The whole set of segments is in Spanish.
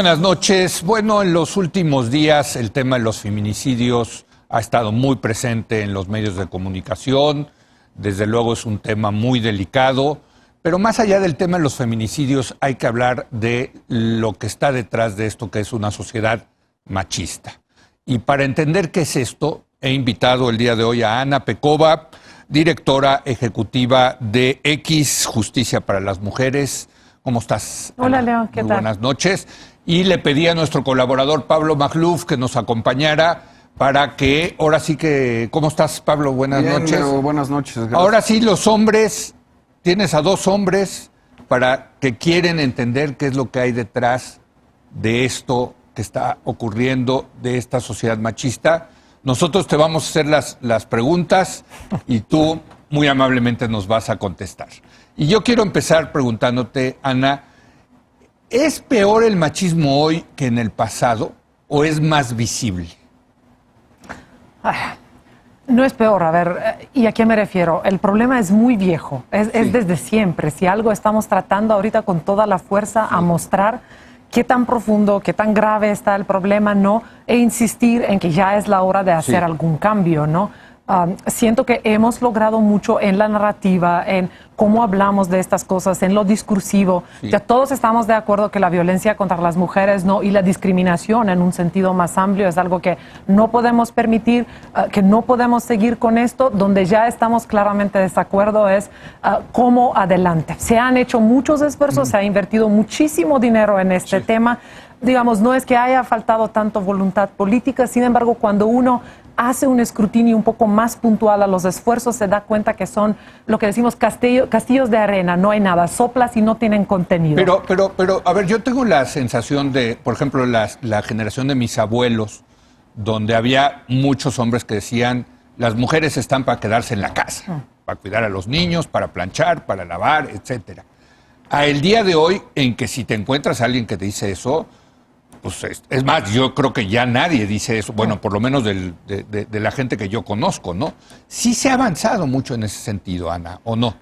buenas noches. Bueno, en los últimos días el tema de los feminicidios ha estado muy presente en los medios de comunicación. Desde luego es un tema muy delicado, pero más allá del tema de los feminicidios hay que hablar de lo que está detrás de esto, que es una sociedad machista. Y para entender qué es esto, he invitado el día de hoy a Ana Pekova, directora ejecutiva de X, Justicia para las Mujeres. ¿Cómo estás, Ana? Hola, Leo, ¿qué tal? Buenas noches. Y le pedí a nuestro colaborador Pablo Magluf que nos acompañara para que, ahora sí que, ¿cómo estás, Pablo? Buenas noches. Leo, buenas noches. Gracias. Ahora sí, los hombres, tienes a dos hombres para que quieren entender qué es lo que hay detrás de esto que está ocurriendo, de esta sociedad machista. Nosotros te vamos a hacer las preguntas y tú muy amablemente nos vas a contestar. Y yo quiero empezar preguntándote, Ana, ¿es peor el machismo hoy que en el pasado o es más visible? No es peor, a ver, ¿y a qué me refiero? El problema es muy viejo, es desde siempre. Si algo estamos tratando ahorita con toda la fuerza a mostrar qué tan profundo, qué tan grave está el problema, ¿no? E insistir en que ya es la hora de hacer algún cambio, ¿no? Siento que hemos logrado mucho en la narrativa, en cómo hablamos de estas cosas, en lo discursivo. Ya todos estamos de acuerdo que la violencia contra las mujeres, ¿no? Y la discriminación en un sentido más amplio es algo que no podemos permitir, que no podemos seguir con esto. Donde ya estamos claramente de desacuerdo es cómo adelante. Se han hecho muchos esfuerzos, se ha invertido muchísimo dinero en este tema. Digamos, no es que haya faltado tanto voluntad política, sin embargo, cuando uno hace un escrutinio un poco más puntual a los esfuerzos, se da cuenta que son lo que decimos castillos de arena, no hay nada, soplas y no tienen contenido. Pero, a ver, yo tengo la sensación de, por ejemplo, la generación de mis abuelos, donde había muchos hombres que decían, las mujeres están para quedarse en la casa, para cuidar a los niños, para planchar, para lavar, etcétera. A el día de hoy, en que si te encuentras a alguien que te dice eso, pues es más, yo creo que ya nadie dice eso, bueno, por lo menos de la gente que yo conozco, ¿no? Sí se ha avanzado mucho en ese sentido, Ana, ¿o no?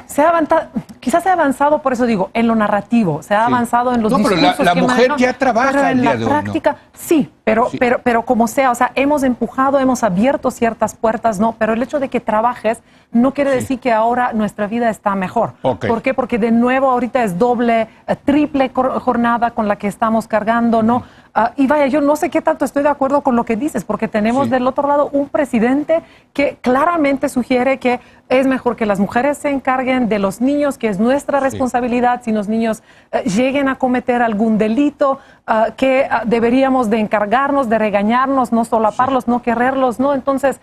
Se ha avanzado, quizás se ha avanzado, por eso digo, en lo narrativo, se ha avanzado en los discursos. No, pero la mujer ya trabaja pero en el día la de hoy, práctica, ¿no? sí, pero como sea, o sea, hemos empujado, hemos abierto ciertas puertas, ¿no? Pero el hecho de que trabajes no quiere decir que ahora nuestra vida está mejor. Okay. ¿Por qué? Porque de nuevo ahorita es doble, triple jornada con la que estamos cargando, ¿no? Y vaya, yo no sé qué tanto estoy de acuerdo con lo que dices, porque tenemos del otro lado un presidente que claramente sugiere que es mejor que las mujeres se encarguen de los niños, que es nuestra responsabilidad si los niños lleguen a cometer algún delito, que deberíamos de encargarnos, de regañarnos, no solaparlos, no quererlos, ¿no? Entonces,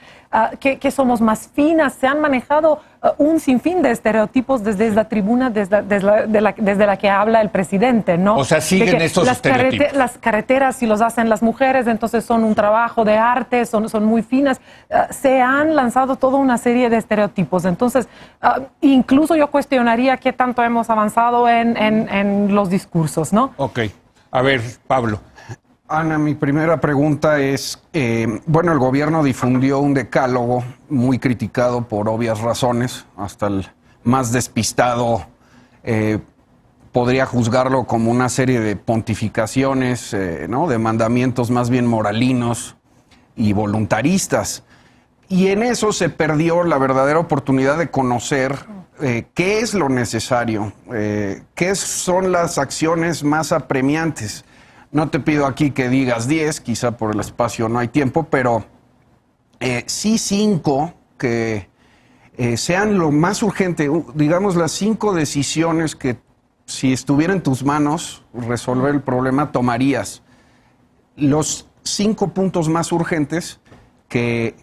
que somos más finas. Se han manejado un sinfín de estereotipos desde la tribuna, desde la que habla el presidente, ¿no? O sea, siguen estos estereotipos. Las carreteras, si los hacen las mujeres, entonces son un trabajo de arte, son muy finas. Se han lanzado toda una serie de estereotipos. Entonces, incluso yo cuestionaría qué tanto hemos avanzado en los discursos, ¿no? Ok. A ver, Pablo. Ana, mi primera pregunta es, bueno, el gobierno difundió un decálogo muy criticado por obvias razones, hasta el más despistado podría juzgarlo como una serie de pontificaciones, ¿no? De mandamientos más bien moralinos y voluntaristas. Y en eso se perdió la verdadera oportunidad de conocer qué es lo necesario, qué son las acciones más apremiantes. No te pido aquí que digas 10, quizá por el espacio no hay tiempo, pero sí 5 que sean lo más urgente, digamos las 5 decisiones que si estuviera en tus manos resolver el problema tomarías. Los 5 puntos más urgentes que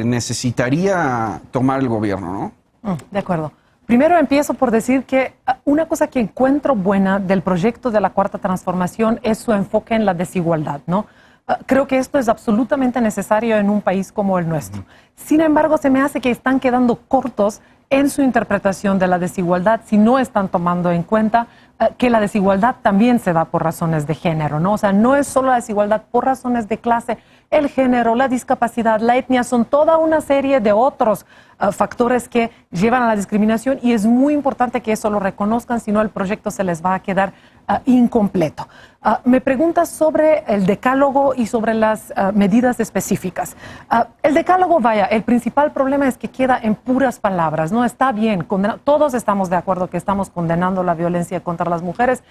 necesitaría tomar el gobierno, ¿no? De acuerdo. Primero empiezo por decir que una cosa que encuentro buena del proyecto de la Cuarta Transformación es su enfoque en la desigualdad, ¿no? Creo que esto es absolutamente necesario en un país como el nuestro. Sin embargo, se me hace que están quedando cortos en su interpretación de la desigualdad si no están tomando en cuenta que la desigualdad también se da por razones de género, ¿no? O sea, no es solo la desigualdad por razones de clase, el género, la discapacidad, la etnia, son toda una serie de otros factores que llevan a la discriminación y es muy importante que eso lo reconozcan, si no el proyecto se les va a quedar incompleto. Me preguntas sobre el decálogo y sobre las medidas específicas. El decálogo, vaya, el principal problema es que queda en puras palabras, ¿no? Está bien, todos estamos de acuerdo que estamos condenando la violencia contra las mujeres.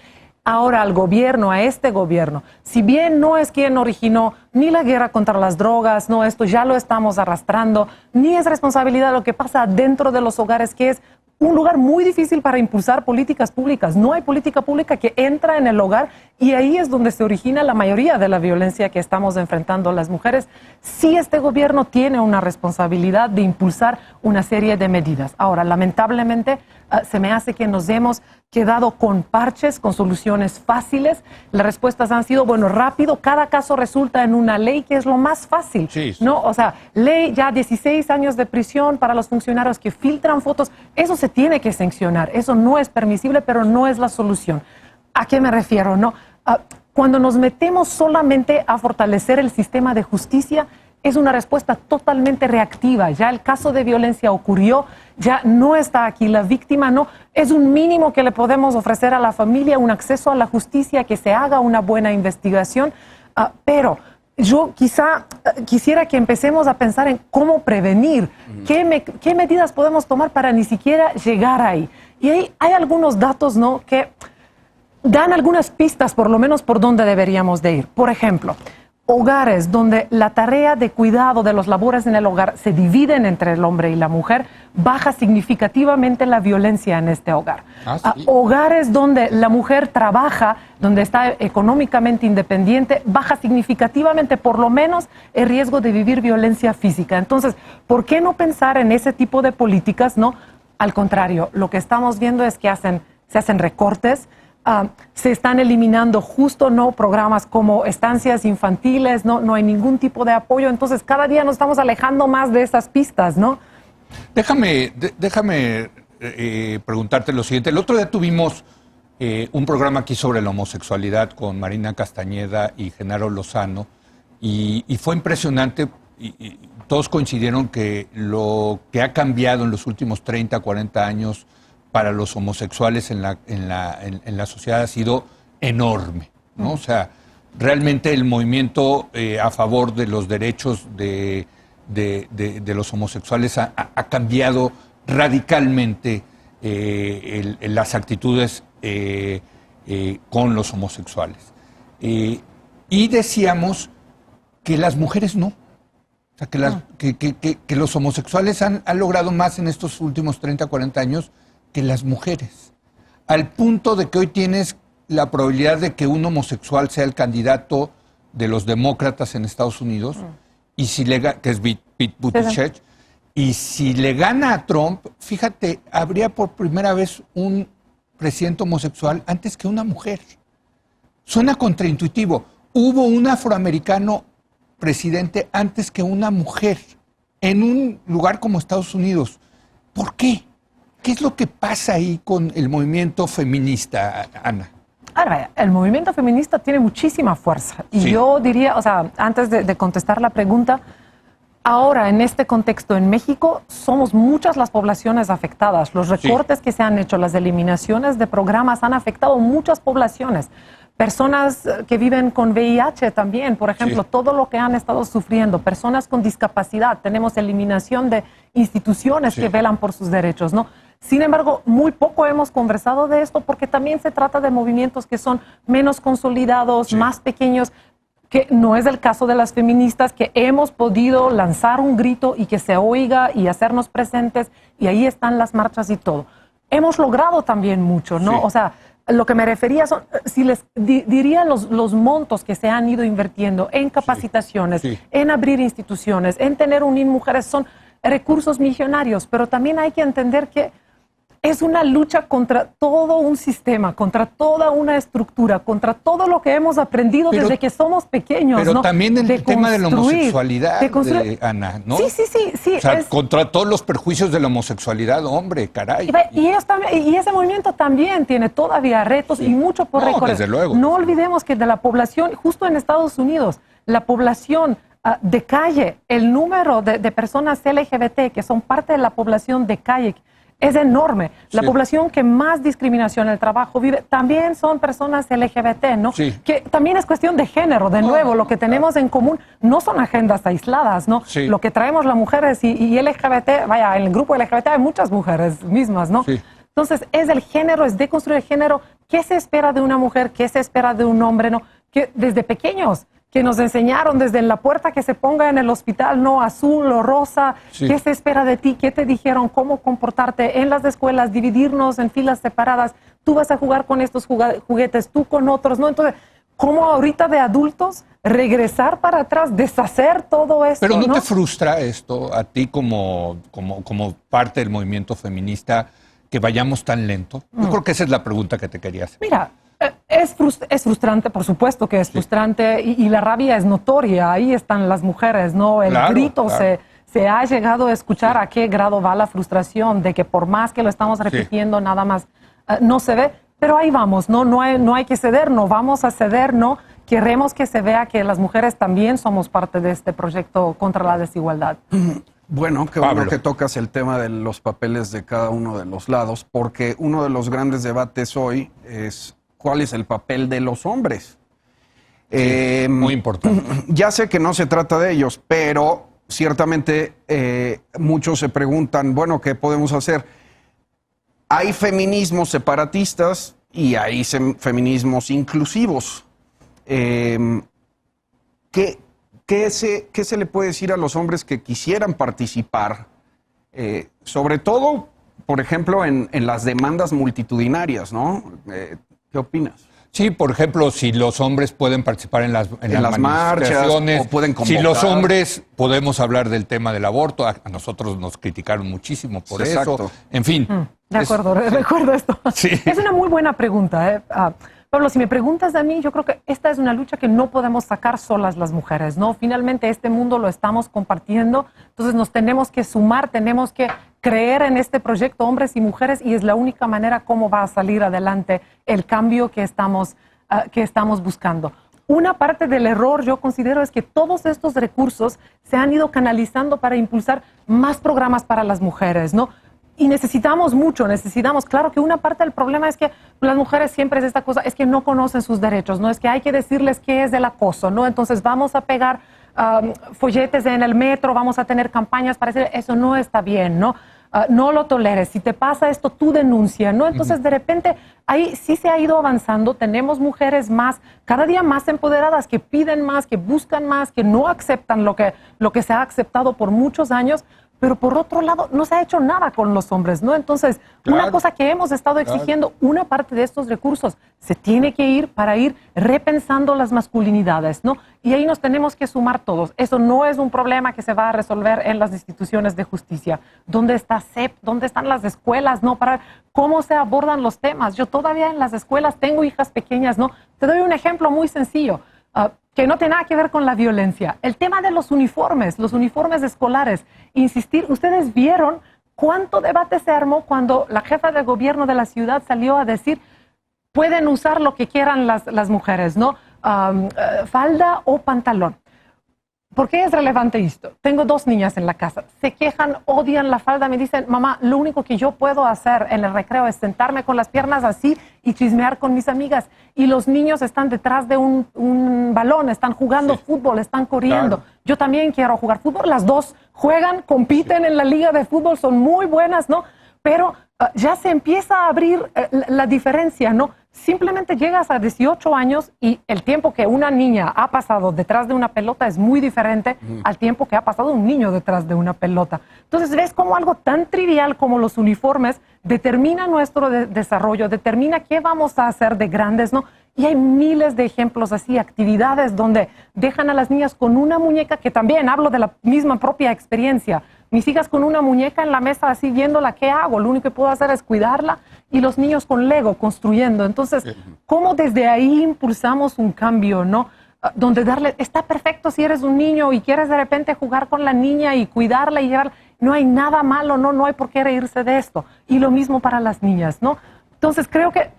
Ahora al gobierno, a este gobierno, si bien no es quien originó ni la guerra contra las drogas, no, esto ya lo estamos arrastrando, ni es responsabilidad de lo que pasa dentro de los hogares, que es un lugar muy difícil para impulsar políticas públicas. No hay política pública que entra en el hogar y ahí es donde se origina la mayoría de la violencia que estamos enfrentando las mujeres. Sí, este gobierno tiene una responsabilidad de impulsar una serie de medidas. Ahora, lamentablemente, se me hace que nos hemos quedado con parches, con soluciones fáciles. Las respuestas han sido, bueno, rápido, cada caso resulta en una ley que es lo más fácil, sí. ¿no? O sea, ley ya 16 años de prisión para los funcionarios que filtran fotos, eso se tiene que sancionar, eso no es permisible, pero no es la solución. ¿A qué me refiero, no? Cuando nos metemos solamente a fortalecer el sistema de justicia, es una respuesta totalmente reactiva. Ya el caso de violencia ocurrió, ya no está aquí la víctima, no. Es un mínimo que le podemos ofrecer a la familia, un acceso a la justicia, que se haga una buena investigación, pero yo quisiera que empecemos a pensar en cómo prevenir, qué medidas podemos tomar para ni siquiera llegar ahí. Y ahí hay algunos datos, ¿no?, que dan algunas pistas, por lo menos, por dónde deberíamos de ir. Por ejemplo, hogares donde la tarea de cuidado de las labores en el hogar se dividen entre el hombre y la mujer, baja significativamente la violencia en este hogar. Sí. Hogares donde la mujer trabaja, donde está económicamente independiente, baja significativamente, por lo menos, el riesgo de vivir violencia física. Entonces, ¿por qué no pensar en ese tipo de políticas, no? Al contrario, lo que estamos viendo es que se hacen recortes. Se están eliminando justo, ¿no?, programas como estancias infantiles, no hay ningún tipo de apoyo. Entonces, cada día nos estamos alejando más de esas pistas, ¿no? Déjame preguntarte lo siguiente. El otro día tuvimos un programa aquí sobre la homosexualidad con Marina Castañeda y Genaro Lozano y fue impresionante y todos coincidieron que lo que ha cambiado en los últimos 30, 40 años para los homosexuales en la sociedad ha sido enorme, ¿no? O sea, realmente el movimiento a favor de los derechos de los homosexuales ha cambiado radicalmente las actitudes con los homosexuales. Y decíamos que las mujeres no. O sea, que los homosexuales han logrado más en estos últimos 30, 40 años que las mujeres, al punto de que hoy tienes la probabilidad de que un homosexual sea el candidato de los demócratas en Estados Unidos, y si que es Pete Buttigieg, y si le gana a Trump, fíjate, habría por primera vez un presidente homosexual antes que una mujer. Suena contraintuitivo. Hubo un afroamericano presidente antes que una mujer en un lugar como Estados Unidos. ¿Por qué? ¿Qué es lo que pasa ahí con el movimiento feminista, Ana? Ahora, el movimiento feminista tiene muchísima fuerza. Y sí, yo diría, o sea, antes de contestar la pregunta, ahora en este contexto en México somos muchas las poblaciones afectadas. Los recortes que se han hecho, las eliminaciones de programas han afectado muchas poblaciones. Personas que viven con VIH también, por ejemplo, todo lo que han estado sufriendo. Personas con discapacidad, tenemos eliminación de instituciones que velan por sus derechos, ¿no? Sin embargo, muy poco hemos conversado de esto porque también se trata de movimientos que son menos consolidados, más pequeños, que no es el caso de las feministas, que hemos podido lanzar un grito y que se oiga y hacernos presentes, y ahí están las marchas y todo. Hemos logrado también mucho, ¿no? O sea, lo que me refería son, si les diría los montos que se han ido invirtiendo en capacitaciones, en abrir instituciones, en tener unir mujeres, son recursos millonarios, pero también hay que entender que es una lucha contra todo un sistema, contra toda una estructura, contra todo lo que hemos aprendido desde que somos pequeños. Pero ¿no? también el tema de la homosexualidad, Ana, ¿no? Sí. O sea, contra todos los perjuicios de la homosexualidad, hombre, caray. Y ese movimiento también tiene todavía retos y mucho por recorrer. Desde luego. No olvidemos que de la población, justo en Estados Unidos, la población de calle, el número de personas LGBT que son parte de la población de calle es enorme. La población que más discriminación en el trabajo vive también son personas LGBT, ¿no? Sí. Que también es cuestión de género, de nuevo, lo que tenemos en común no son agendas aisladas, ¿no? Sí. Lo que traemos las mujeres y LGBT, vaya, en el grupo LGBT hay muchas mujeres mismas, ¿no? Sí. Entonces, es el género, es deconstruir el género. ¿Qué se espera de una mujer? ¿Qué se espera de un hombre? ¿No? Que desde pequeños, que nos enseñaron desde la puerta que se ponga en el hospital, no azul o rosa, Sí. ¿qué se espera de ti? ¿Qué te dijeron? ¿Cómo comportarte en las escuelas? Dividirnos en filas separadas. Tú vas a jugar con estos juguetes, tú con otros, ¿no? Entonces, ¿cómo ahorita de adultos regresar para atrás, deshacer todo esto? Pero ¿no te frustra esto a ti como parte del movimiento feminista que vayamos tan lento? Yo creo que esa es la pregunta que te quería hacer. Mira, es frustrante, por supuesto que es frustrante, y la rabia es notoria. Ahí están las mujeres, ¿no? El grito se ha llegado a escuchar a qué grado va la frustración de que por más que lo estamos repitiendo, nada más no se ve. Pero ahí vamos, ¿no? No hay que ceder, no vamos a ceder, ¿no? Queremos que se vea que las mujeres también somos parte de este proyecto contra la desigualdad. Bueno, qué bueno que tocas el tema de los papeles de cada uno de los lados, porque uno de los grandes debates hoy es cuál es el papel de los hombres. Muy importante. Ya sé que no se trata de ellos, pero ciertamente muchos se preguntan, bueno, ¿qué podemos hacer? Hay feminismos separatistas y hay feminismos inclusivos. ¿Qué se le puede decir a los hombres que quisieran participar? Sobre todo, por ejemplo, en las demandas multitudinarias, ¿no? ¿Qué opinas? Sí, por ejemplo, si los hombres pueden participar en las manifestaciones, marchas, o pueden convocar. Si los hombres podemos hablar del tema del aborto, a nosotros nos criticaron muchísimo por eso. En fin. De acuerdo, recuerdo esto. Sí. Es una muy buena pregunta, Pablo, si me preguntas a mí, yo creo que esta es una lucha que no podemos sacar solas las mujeres, ¿no? Finalmente este mundo lo estamos compartiendo, entonces nos tenemos que sumar, tenemos que creer en este proyecto, hombres y mujeres, y es la única manera cómo va a salir adelante el cambio que estamos buscando. Una parte del error, yo considero, es que todos estos recursos se han ido canalizando para impulsar más programas para las mujeres, ¿no? Y necesitamos, claro que una parte del problema es que las mujeres siempre es esta cosa, es que no conocen sus derechos, ¿no? Es que hay que decirles qué es el acoso, ¿no? Entonces vamos a pegar folletes en el metro, vamos a tener campañas para decir, eso no está bien, ¿no? No lo toleres, si te pasa esto, tú denuncia, ¿no? Entonces, de repente, ahí sí se ha ido avanzando, tenemos mujeres cada día más empoderadas, que piden más, que buscan más, que no aceptan lo que se ha aceptado por muchos años, pero por otro lado, no se ha hecho nada con los hombres, ¿no? Entonces, una cosa que hemos estado exigiendo, una parte de estos recursos se tiene que ir para ir repensando las masculinidades, ¿no? Y ahí nos tenemos que sumar todos. Eso no es un problema que se va a resolver en las instituciones de justicia. ¿Dónde está CEP? ¿Dónde están las escuelas, no? Para cómo se abordan los temas. Yo todavía en las escuelas tengo hijas pequeñas, ¿no? Te doy un ejemplo muy sencillo. Que no tiene nada que ver con la violencia. El tema de los uniformes escolares. Insistir, ustedes vieron cuánto debate se armó cuando la jefa de gobierno de la ciudad salió a decir, pueden usar lo que quieran las mujeres, ¿no? Falda o pantalón. ¿Por qué es relevante esto? Tengo 2 niñas en la casa. Se quejan, odian la falda. Me dicen, mamá, lo único que yo puedo hacer en el recreo es sentarme con las piernas así y chismear con mis amigas. Y los niños están detrás de un balón, están jugando fútbol, están corriendo. Claro. Yo también quiero jugar fútbol. Las 2 juegan, compiten en la liga de fútbol, son muy buenas, ¿no? Pero ya se empieza a abrir la diferencia, ¿no? Simplemente llegas a 18 años y el tiempo que una niña ha pasado detrás de una pelota es muy diferente al tiempo que ha pasado un niño detrás de una pelota. Entonces ves cómo algo tan trivial como los uniformes determina nuestro desarrollo, determina qué vamos a hacer de grandes, ¿no? Y hay miles de ejemplos así, actividades donde dejan a las niñas con una muñeca, que también hablo de la misma propia experiencia, mis hijas con una muñeca en la mesa así viéndola, ¿qué hago? Lo único que puedo hacer es cuidarla, y los niños con Lego construyendo. Entonces, ¿cómo desde ahí impulsamos un cambio, no? Donde darle, está perfecto si eres un niño y quieres de repente jugar con la niña y cuidarla y llevarla, no hay nada malo, no hay por qué reírse de esto. Y lo mismo para las niñas, ¿no? Entonces creo que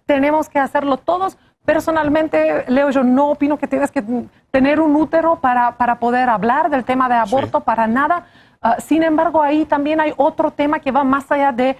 tenemos que hacerlo todos. Personalmente, Leo, yo no opino que tienes que tener un útero para poder hablar del tema de aborto, para nada. Sin embargo, ahí también hay otro tema que va más allá de...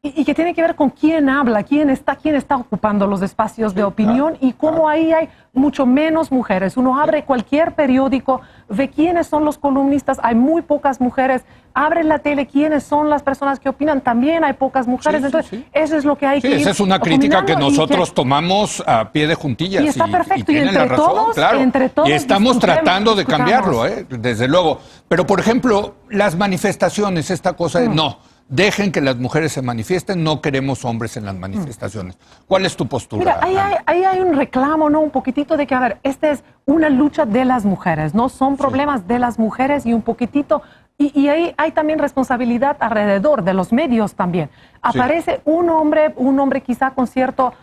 y que tiene que ver con quién habla, quién está ocupando los espacios de opinión, y cómo ahí hay mucho menos mujeres. Uno abre cualquier periódico, ve quiénes son los columnistas, hay muy pocas mujeres. Abre la tele, quiénes son las personas que opinan, también hay pocas mujeres. Entonces, eso es lo que hay que ir. Esa es una crítica que nosotros tomamos a pie de juntillas. Y está perfecto, y tienen la razón, claro. entre todos y estamos tratando de discutamos. cambiarlo, desde luego. Pero, por ejemplo, las manifestaciones, esta cosa de no, dejen que las mujeres se manifiesten, no queremos hombres en las manifestaciones. ¿Cuál es tu postura? Mira, ahí hay un reclamo, ¿no? Un poquitito de que, a ver, esta es una lucha de las mujeres, ¿no? Son problemas de las mujeres y un poquitito... Y ahí hay también responsabilidad alrededor de los medios también. Aparece un hombre quizá con cierta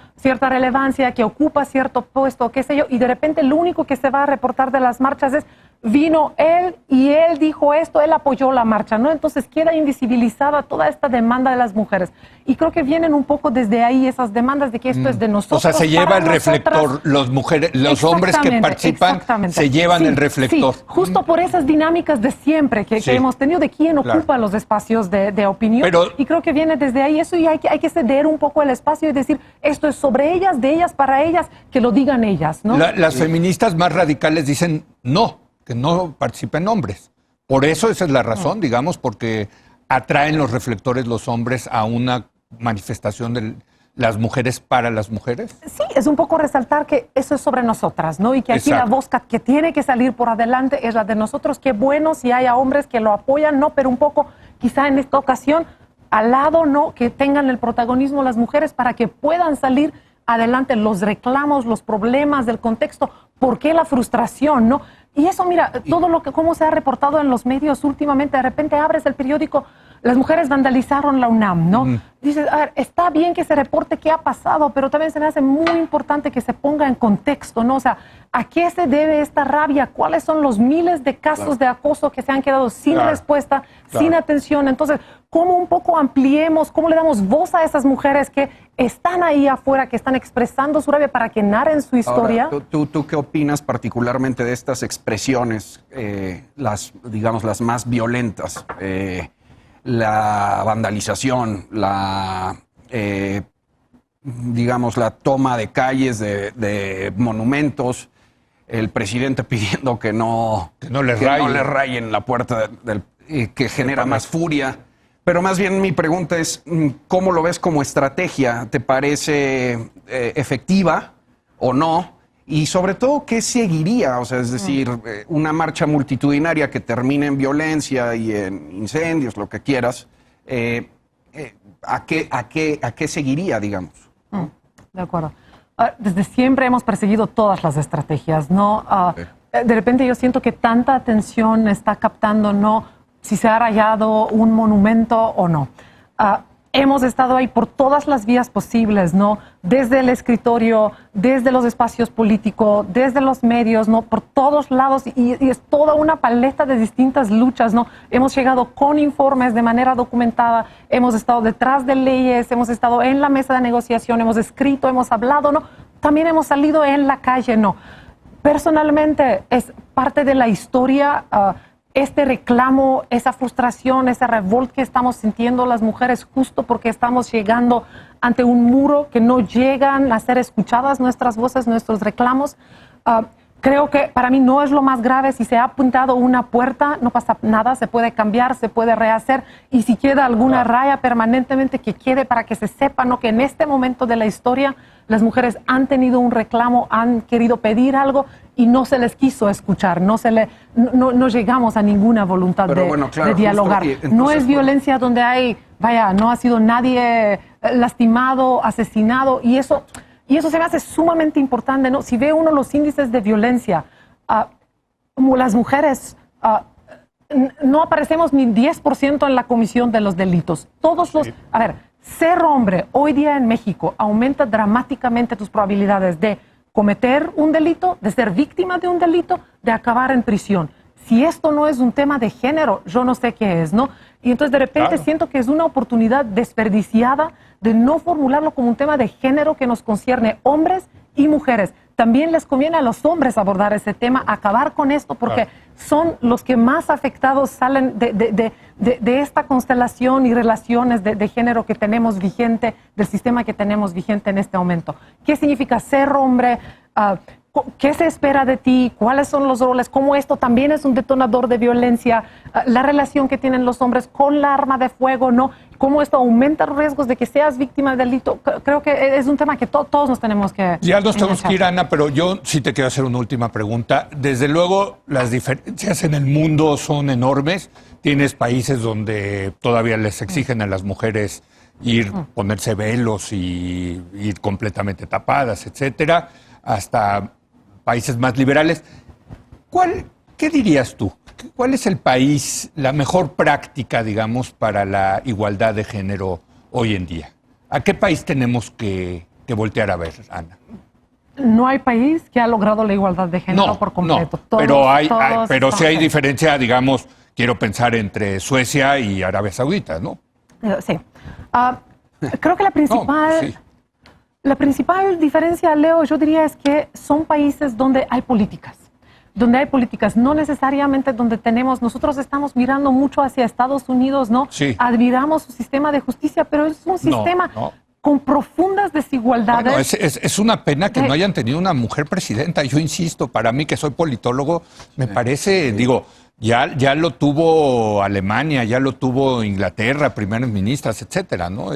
relevancia, que ocupa cierto puesto, qué sé yo, y de repente lo único que se va a reportar de las marchas es, vino él y él dijo esto, él apoyó la marcha, ¿no? Entonces queda invisibilizada toda esta demanda de las mujeres. Y creo que vienen un poco desde ahí esas demandas de que esto es de nosotros. O sea, se lleva el reflector, los hombres que participan se llevan el reflector. Sí, justo por esas dinámicas de siempre que hemos tenido de quién ocupa los espacios de opinión. Y creo que viene desde ahí eso, y hay que ceder un poco el espacio y decir, esto es sobre ellas, de ellas, para ellas, que lo digan ellas, ¿no? Las feministas más radicales dicen no, que no participen hombres. Por eso esa es la razón, digamos, porque atraen los reflectores los hombres a una manifestación de las mujeres para las mujeres. Sí, es un poco resaltar que eso es sobre nosotras, ¿no? Y que aquí la voz que tiene que salir por adelante es la de nosotros. Qué bueno si haya hombres que lo apoyan, ¿no? Pero un poco, quizá en esta ocasión, al lado, ¿no? Que tengan el protagonismo las mujeres para que puedan salir adelante los reclamos, los problemas del contexto. ¿Por qué la frustración, no? Y eso, mira, todo lo que, cómo se ha reportado en los medios últimamente, de repente abres el periódico, las mujeres vandalizaron la UNAM, ¿no? Dices, a ver, está bien que se reporte qué ha pasado, pero también se me hace muy importante que se ponga en contexto, ¿no? O sea, ¿a qué se debe esta rabia? ¿Cuáles son los miles de casos de acoso que se han quedado sin respuesta, sin atención? Entonces, ¿cómo un poco ampliemos, cómo le damos voz a esas mujeres que están ahí afuera, que están expresando su rabia para que narren su historia? Ahora, ¿tú qué opinas particularmente de estas expresiones, digamos, las más violentas? La vandalización, digamos, la toma de calles, de monumentos, el presidente pidiendo que no le rayen la puerta, que genera más furia. Pero más bien mi pregunta es, ¿cómo lo ves como estrategia? ¿Te parece efectiva o no? Y sobre todo, ¿qué seguiría? O sea, es decir, una marcha multitudinaria que termine en violencia y en incendios, lo que quieras, ¿a qué seguiría, digamos? De acuerdo. Desde siempre hemos perseguido todas las estrategias, ¿no? De repente yo siento que tanta atención está captando, ¿no? Si se ha rayado un monumento o no. Hemos estado ahí por todas las vías posibles, ¿no? Desde el escritorio, desde los espacios políticos, desde los medios, ¿no? Por todos lados, y es toda una paleta de distintas luchas, ¿no? Hemos llegado con informes de manera documentada, hemos estado detrás de leyes, hemos estado en la mesa de negociación, hemos escrito, hemos hablado, ¿no? También hemos salido en la calle, ¿no? Personalmente es parte de la historia, este reclamo, esa frustración, esa revolta que estamos sintiendo las mujeres justo porque estamos llegando ante un muro que no llegan a ser escuchadas nuestras voces, nuestros reclamos. Creo que para mí no es lo más grave. Si se ha apuntado una puerta, no pasa nada, se puede cambiar, se puede rehacer, y si queda alguna raya permanentemente, que quede para que se sepa, ¿no? Que en este momento de la historia las mujeres han tenido un reclamo, han querido pedir algo y no se les quiso escuchar, no llegamos a ninguna voluntad de dialogar. Entonces, no es violencia donde no ha sido nadie lastimado, asesinado, y eso se me hace sumamente importante, ¿no? Si ve uno los índices de violencia, como las mujeres no aparecemos ni 10% en la comisión de los delitos. A ver, ser hombre hoy día en México aumenta dramáticamente tus probabilidades de cometer un delito, de ser víctima de un delito, de acabar en prisión. Si esto no es un tema de género, yo no sé qué es, ¿no? Y entonces de repente siento que es una oportunidad desperdiciada de no formularlo como un tema de género que nos concierne hombres y mujeres. También les conviene a los hombres abordar ese tema, acabar con esto, porque son los que más afectados salen de esta constelación y relaciones de género que tenemos vigente, del sistema que tenemos vigente en este momento. ¿Qué significa ser hombre? ¿Qué se espera de ti? ¿Cuáles son los roles? ¿Cómo esto también es un detonador de violencia? La relación que tienen los hombres con la arma de fuego, ¿no? ¿Cómo esto aumenta los riesgos de que seas víctima de delito? Creo que es un tema que todos nos tenemos que... Ya nos tenemos que ir, Ana, pero yo sí te quiero hacer una última pregunta. Desde luego, las diferencias en el mundo son enormes. Tienes países donde todavía les exigen a las mujeres ponerse velos y ir completamente tapadas, etcétera, hasta países más liberales. ¿Qué dirías tú? ¿Cuál es el país, la mejor práctica, digamos, para la igualdad de género hoy en día? ¿A qué país tenemos que voltear a ver, Ana? No hay país que ha logrado la igualdad de género por completo. No, pero sí hay diferencia, digamos, quiero pensar entre Suecia y Arabia Saudita, ¿no? Sí. Creo que la principal... La principal diferencia, Leo, yo diría es que son países donde hay políticas. No necesariamente donde nosotros estamos mirando mucho hacia Estados Unidos, ¿no? Sí. Admiramos su sistema de justicia, pero es un sistema con profundas desigualdades. Bueno, es una pena que no hayan tenido una mujer presidenta. Yo insisto, para mí que soy politólogo, me parece, digo, ya lo tuvo Alemania, ya lo tuvo Inglaterra, primeras ministras, etcétera, ¿no?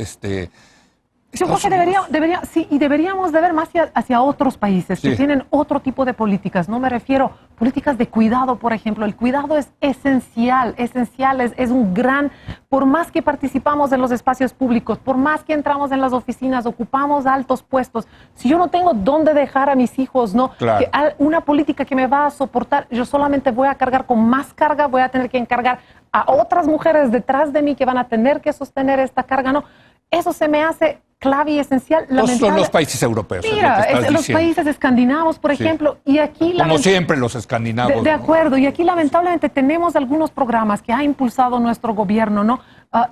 Yo creo que deberíamos de ver más hacia otros países que tienen otro tipo de políticas. No me refiero a políticas de cuidado, por ejemplo. El cuidado es esencial, es un gran... Por más que participamos en los espacios públicos, por más que entramos en las oficinas, ocupamos altos puestos, si yo no tengo dónde dejar a mis hijos, ¿no? Claro. Una política que me va a soportar, yo solamente voy a cargar con más carga, voy a tener que encargar a otras mujeres detrás de mí que van a tener que sostener esta carga, ¿no? Eso se me hace clave y esencial. No son los países europeos. Mira, los países escandinavos, por ejemplo, y aquí... Como siempre los escandinavos. De acuerdo, y aquí lamentablemente tenemos algunos programas que ha impulsado nuestro gobierno, ¿no?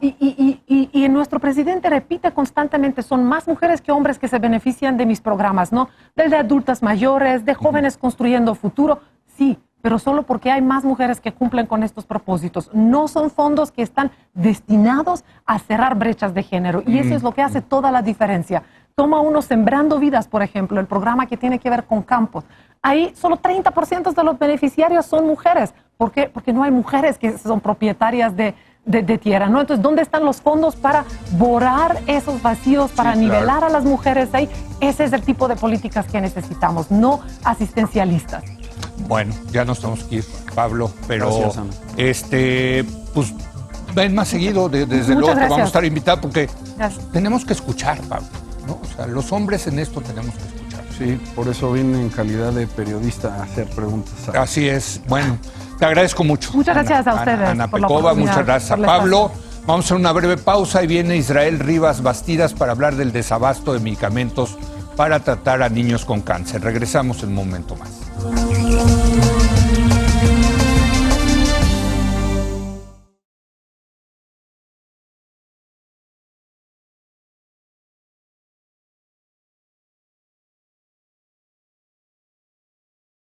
Y nuestro presidente repite constantemente, son más mujeres que hombres que se benefician de mis programas, ¿no? Del de adultas mayores, de jóvenes construyendo futuro, sí, pero solo porque hay más mujeres que cumplen con estos propósitos. No son fondos que están destinados a cerrar brechas de género. Y eso es lo que hace toda la diferencia. Toma uno Sembrando Vidas, por ejemplo, el programa que tiene que ver con campos. Ahí solo 30% de los beneficiarios son mujeres. ¿Por qué? Porque no hay mujeres que son propietarias de tierra, ¿no? Entonces, ¿dónde están los fondos para borrar esos vacíos, para nivelar a las mujeres ahí? Ese es el tipo de políticas que necesitamos, no asistencialistas. Bueno, ya nos tenemos que ir, Pablo, pero gracias, Ana. Pues ven más seguido, desde luego te vamos a estar invitados porque tenemos que escuchar, Pablo, ¿no? O sea, los hombres en esto tenemos que escuchar. Sí, por eso vine en calidad de periodista a hacer preguntas. Así es. Bueno, te agradezco mucho. Muchas gracias a ustedes. Ana Pekova, muchas gracias a Pablo. Vamos a hacer una breve pausa y viene Israel Rivas Bastidas para hablar del desabasto de medicamentos para tratar a niños con cáncer. Regresamos en un momento más.